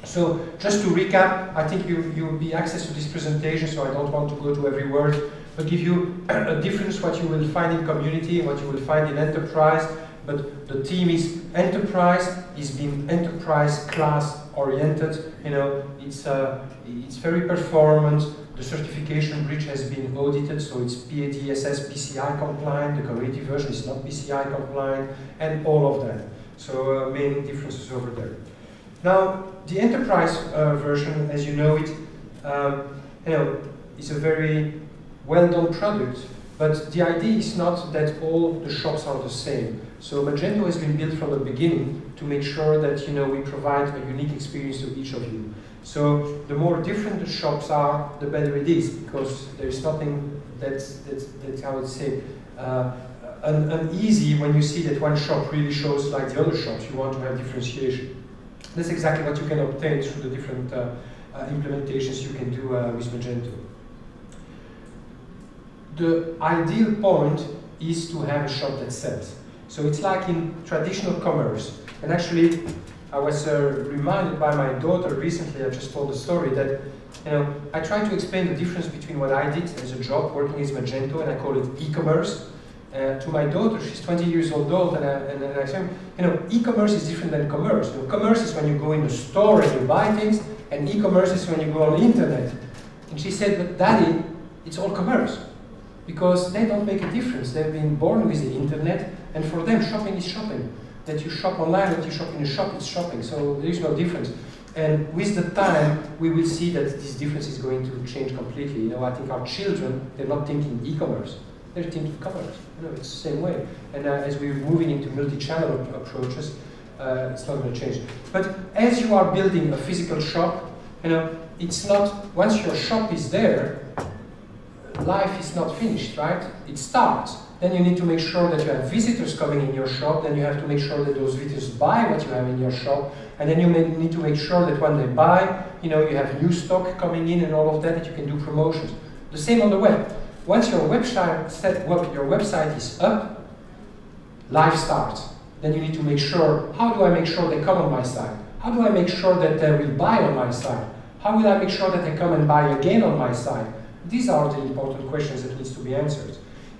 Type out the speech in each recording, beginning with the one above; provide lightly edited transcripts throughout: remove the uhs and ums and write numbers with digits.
So just to recap, I think you will be access to this presentation, so I don't want to go to every word, but give you a difference what you will find in community and what you will find in enterprise. But the theme is enterprise, is being enterprise class oriented. You know, it's very performant. The certification bridge has been audited, so it's PADSS PCI compliant. The community version is not PCI compliant, and all of that. So main differences over there. Now, the enterprise version, as you know it, is a very well done product. But the idea is not that all the shops are the same. So Magento has been built from the beginning to make sure that we provide a unique experience to each of you. So the more different the shops are, the better it is, because there is nothing that's I would say uneasy when you see that one shop really shows like the other shops. You want to have differentiation. That's exactly what you can obtain through the different implementations you can do with Magento. The ideal point is to have a shop that sells. So it's like in traditional commerce. And actually, I was reminded by my daughter recently, I just told a story that I tried to explain the difference between what I did as a job working as Magento, and I call it e-commerce. To my daughter, she's 20 years old, and I said, e-commerce is different than commerce. Commerce is when you go in the store and you buy things, and e-commerce is when you go on the internet. And she said, but Daddy, it's all commerce. Because they don't make a difference. They've been born with the internet, and for them, shopping is shopping. That you shop online, that you shop in a shop, it's shopping. So there is no difference. And with the time, we will see that this difference is going to change completely. I think our children, they're not thinking e-commerce. They're thinking commerce. It's the same way. And as we're moving into multi-channel approaches, it's not going to change. But as you are building a physical shop, it's not, once your shop is there, life is not finished, right? It starts. Then you need to make sure that you have visitors coming in your shop. Then you have to make sure that those visitors buy what you have in your shop. And then you need to make sure that when they buy, you have new stock coming in and all of that you can do promotions. The same on the web. Once your website is up, life starts. Then you need to make sure, how do I make sure they come on my site? How do I make sure that they will buy on my site? How will I make sure that they come and buy again on my site? These are the important questions that needs to be answered.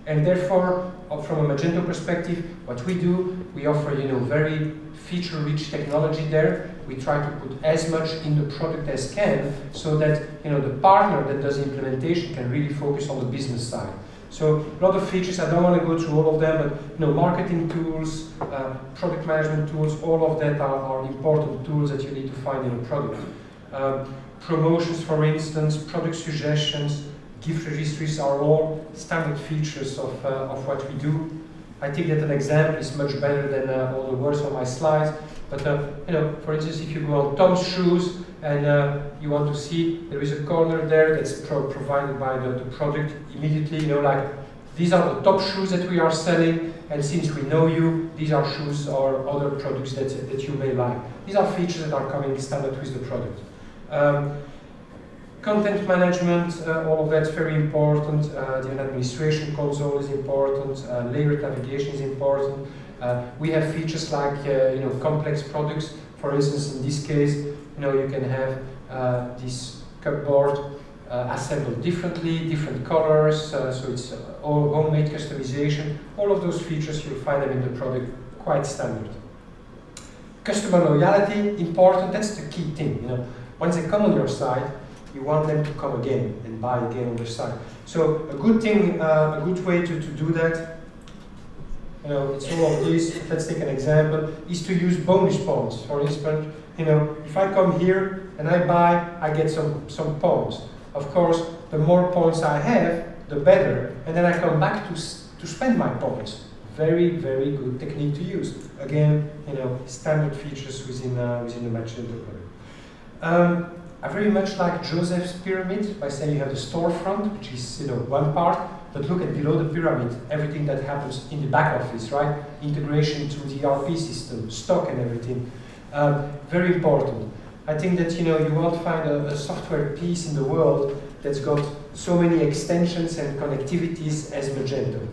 And therefore, from a Magento perspective, what we do, we offer very feature-rich technology there. We try to put as much in the product as can, so that the partner that does the implementation can really focus on the business side. So a lot of features, I don't want to go through all of them, but marketing tools, product management tools, all of that are important tools that you need to find in a product. Promotions, for instance, product suggestions, gift registries are all standard features of what we do. I think that an example is much better than all the words on my slides. But for instance, if you go on Tom's Shoes and you want to see, there is a corner there that's provided by the product immediately. Like these are the top shoes that we are selling, and since we know you, these are shoes or other products that you may like. These are features that are coming standard with the product. Content management, all of that's very important. The administration console is important. Layered navigation is important. We have features like complex products. For instance, in this case, you can have this cupboard assembled differently, different colors. So it's all homemade customization. All of those features, you'll find them in the product, quite standard. Customer loyalty, important. That's the key thing. Once they come on your site, you want them to come again and buy again on your site. So a good thing, a good way to do that, it's all of these. Let's take an example, is to use bonus points. For instance, if I come here and I buy, I get some points. Of course, the more points I have, the better. And then I come back to spend my points. Very, very good technique to use. Again, standard features within the Magento product. I very much like Joseph's pyramid by saying you have the storefront, which is one part, but look at below the pyramid, everything that happens in the back office, right? Integration to the ERP system, stock and everything. Very important. I think that you won't find a software piece in the world that's got so many extensions and connectivities as Magento.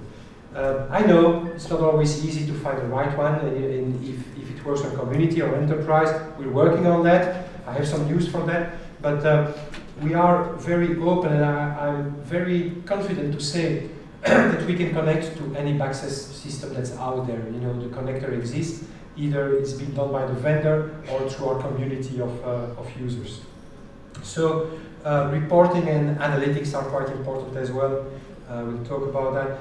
I know it's not always easy to find the right one, and if it works on community or enterprise, we're working on that. I have some news for that, but we are very open, and I'm very confident to say that we can connect to any backend system that's out there. You know, the connector exists. Either it's been done by the vendor or through our community of users. So reporting and analytics are quite important as well. We'll talk about that.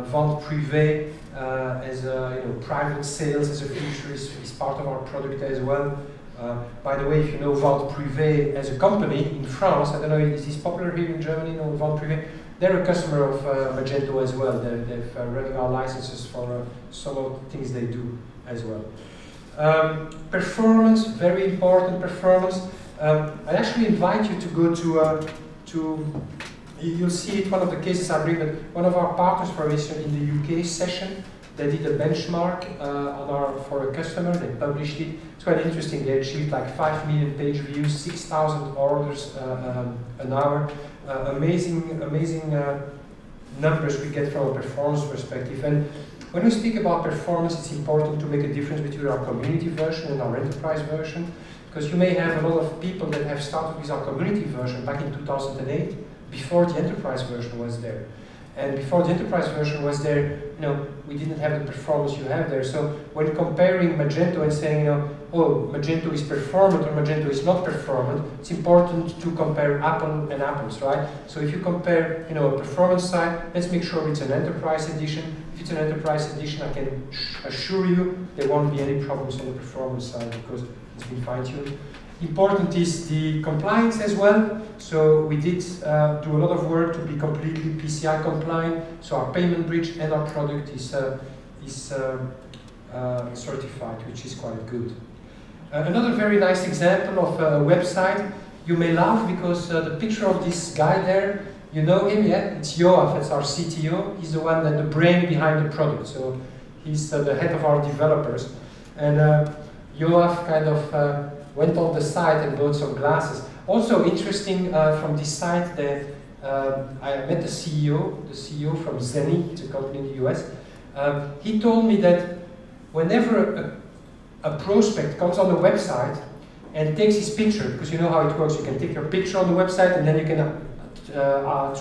Vente privée as private sales as a feature is part of our product as well. By the way, if you know Vente privée as a company in France, I don't know, is this popular here in Germany? No, Vente privée. They're a customer of Magento as well. They've running our licenses for some of the things they do as well. Performance, very important performance. I actually invite you to go to you'll see it, one of the cases I bring, that one of our partners, for instance, in the UK session, they did a benchmark for a customer, they published it. It's quite interesting, they achieved like 5 million page views, 6,000 orders an hour. Amazing numbers we get from a performance perspective. And when we speak about performance, it's important to make a difference between our community version and our enterprise version, because you may have a lot of people that have started with our community version back in 2008, before the enterprise version was there. And before the enterprise version was there, we didn't have the performance you have there. So when comparing Magento and saying, oh, Magento is performant or Magento is not performant, it's important to compare apple and apples, right? So if you compare, a performance side, let's make sure it's an enterprise edition. If it's an enterprise edition, I can assure you there won't be any problems on the performance side because it's been fine-tuned. Important is the compliance as well. So we did do a lot of work to be completely PCI compliant. So our payment bridge and our product is certified, which is quite good. Another very nice example of a website. You may laugh because the picture of this guy there, you know him, yeah? It's Yoav, that's our CTO. He's the one, the brain behind the product. So he's the head of our developers. And Yoav kind of went on the site and bought some glasses. Also interesting from this site that I met the CEO from Zenny, it's a company in the US. He told me that whenever a prospect comes on the website and takes his picture, because you know how it works, you can take your picture on the website and then you can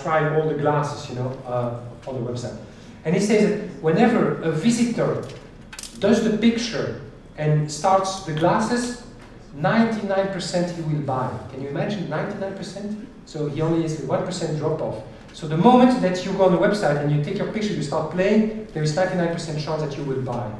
try all the glasses, on the website. And he says that whenever a visitor does the picture and starts the glasses, 99% he will buy. Can you imagine 99%? So he only has a 1% drop off. So the moment that you go on the website and you take your picture, you start playing, there is 99% chance that you will buy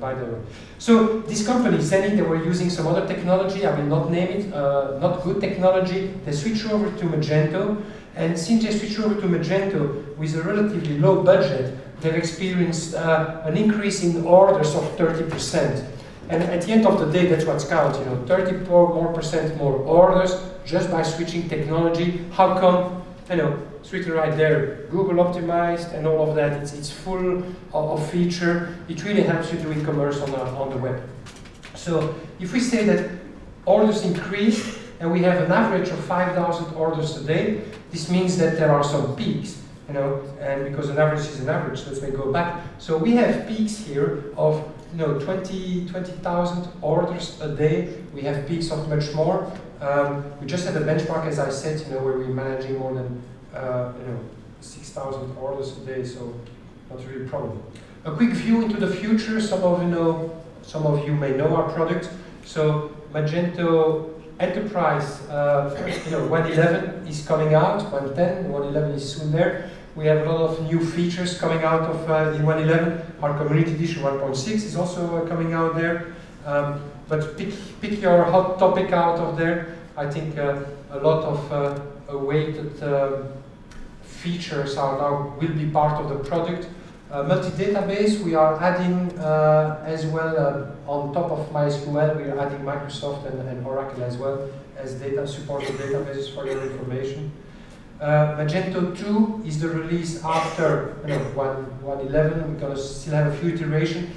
the. So this company, Zenny, they were using some other technology, I will not name it, not good technology. They switched over to Magento, and since they switched over to Magento with a relatively low budget, they've experienced an increase in orders of 30%. And at the end of the day, that's what's counts, 30% more orders just by switching technology. How come? It's written right there, Google optimized and all of that. It's full of feature. It really helps you do e-commerce on the web. So if we say that orders increase and we have an average of 5,000 orders a day, this means that there are some peaks. And because an average is an average, so let's go back. So we have peaks here of 20,000 orders a day. We have peaks of much more. We just had a benchmark, as I said, where we're managing more than 6,000 orders a day, so not really a problem. A quick view into the future. Some of you may know our product. So Magento Enterprise 1.11 is coming out. 1.10, 1.11 is soon there. We have a lot of new features coming out of in 1.11. Our community edition 1.6 is also coming out there. But pick your hot topic out of there. I think a lot of awaited features will be part of the product. Multi-database, we are adding as well on top of MySQL, we are adding Microsoft and Oracle as well as supported databases for your information. Magento 2 is the release after 1.11. We're going to still have a few iterations.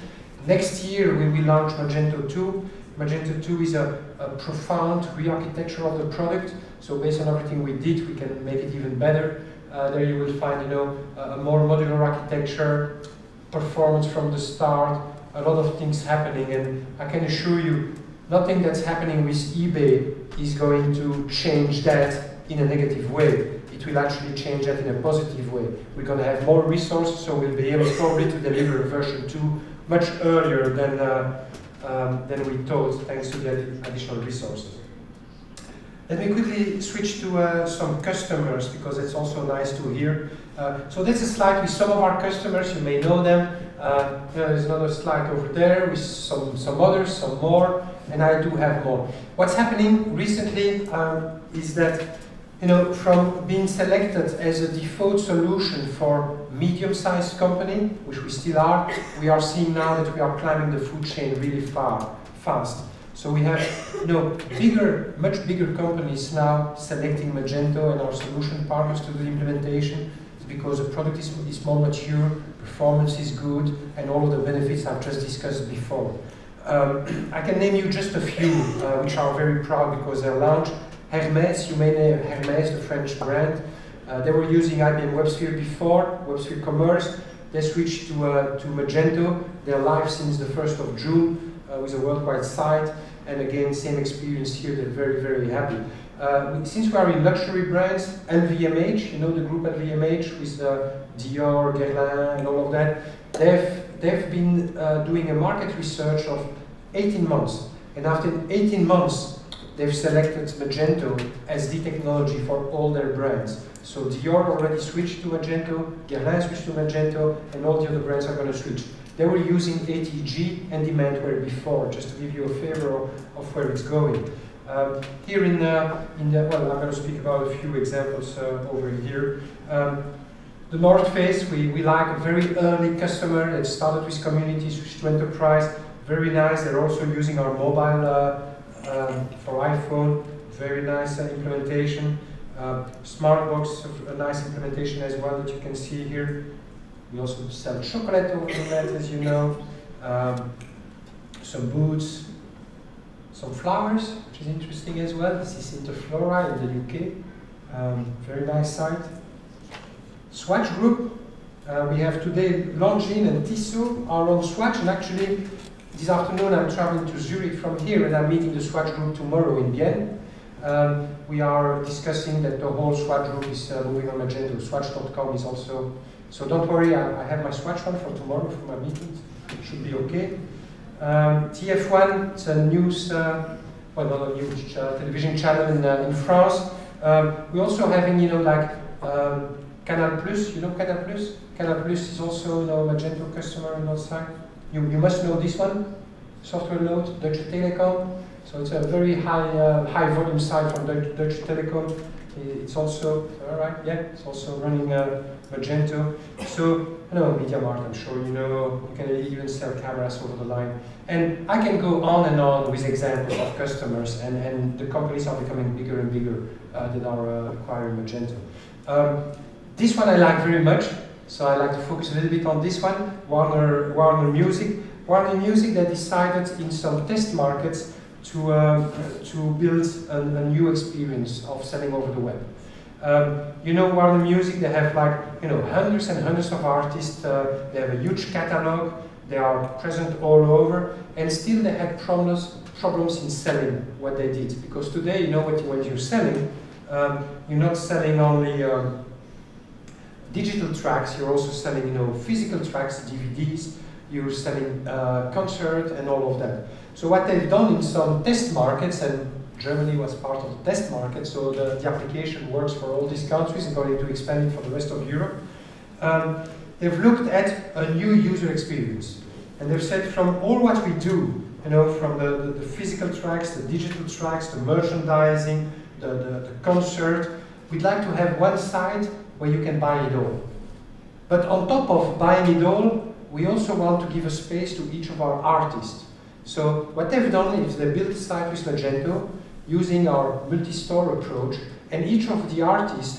Next year we will launch Magento 2. Magento 2 is a profound re-architecture of the product. So based on everything we did, we can make it even better. There you will find a more modular architecture, performance from the start, a lot of things happening, and I can assure you, nothing that's happening with eBay is going to change that in a negative way. It will actually change that in a positive way. We're going to have more resources, so we'll be able probably to deliver version 2 much earlier than we thought, thanks to the additional resources. Let me quickly switch to some customers, because it's also nice to hear. So that's a slide with some of our customers. You may know them. There's another slide over there with some others, some more, and I do have more. What's happening recently is that, from being selected as a default solution for medium-sized company, which we still are, we are seeing now that we are climbing the food chain really fast. So we have much bigger companies now selecting Magento and our solution partners to do the implementation. It's because the product is more mature, performance is good, and all of the benefits I've just discussed before. I can name you just a few, which are very proud because they're launched. Hermès, you may know Hermès, the French brand. They were using IBM WebSphere before, WebSphere Commerce. They switched to Magento. They're live since the 1st of June with a worldwide site. And again, same experience here, they're very, very happy. Since we are in luxury brands, LVMH, the group LVMH with Dior, Guerlain, and all of that, they've been doing a market research of 18 months. And after 18 months, they've selected Magento as the technology for all their brands. So Dior already switched to Magento, Guerlain switched to Magento, and all the other brands are going to switch. They were using ATG and Demandware before, just to give you a flavor of where it's going. Here well, I'm going to speak about a few examples over here. The North Face, we like a very early customer that started with community, switched to enterprise. Very nice. They're also using our mobile for iPhone. Very nice implementation. Smartbox, a nice implementation as well that you can see here. We also sell chocolate over the net, as you know. Some boots, some flowers, which is interesting as well. This is Interflora in the UK. Very nice site. Swatch Group. We have today Longines and Tissot are on Swatch, and actually this afternoon I'm traveling to Zurich from here, and I'm meeting the Swatch Group tomorrow in Bienne. We are discussing that the whole Swatch Group is moving on Magento. Swatch.com is also. So don't worry, I have my Swatch one for tomorrow for my meetings. It should be okay. TF1, it's a news, well, not a news television channel in France. We're also having, Canal Plus. You know Canal Plus? Canal Plus is also a Magento customer on that side. You must know this one. Software Note, Deutsche Telekom. So it's a very high volume site from Deutsche Telekom. It's also, it's also running Magento. So, MediaMarkt, I'm sure you know, you can even sell cameras over the line. And I can go on and on with examples of customers, and the companies are becoming bigger and bigger that are acquiring Magento. This one I like very much, so I like to focus a little bit on this one, Warner Music. Warner Music, they decided in some test markets to build a new experience of selling over the web. Warner Music, they have hundreds and hundreds of artists, they have a huge catalog, they are present all over, and still they had problems in selling what they did. Because today, when you're selling, you're not selling only digital tracks, you're also selling physical tracks, DVDs, you're selling concert and all of that. So what they've done in some test markets, and Germany was part of the test market, so the application works for all these countries and going to expand it for the rest of Europe. They've looked at a new user experience. And they've said from all what we do, from the physical tracks, the digital tracks, the merchandising, the concert, we'd like to have one site where you can buy it all. But on top of buying it all, we also want to give a space to each of our artists. So what they've done is they built a site with Magento using our multi-store approach, and each of the artists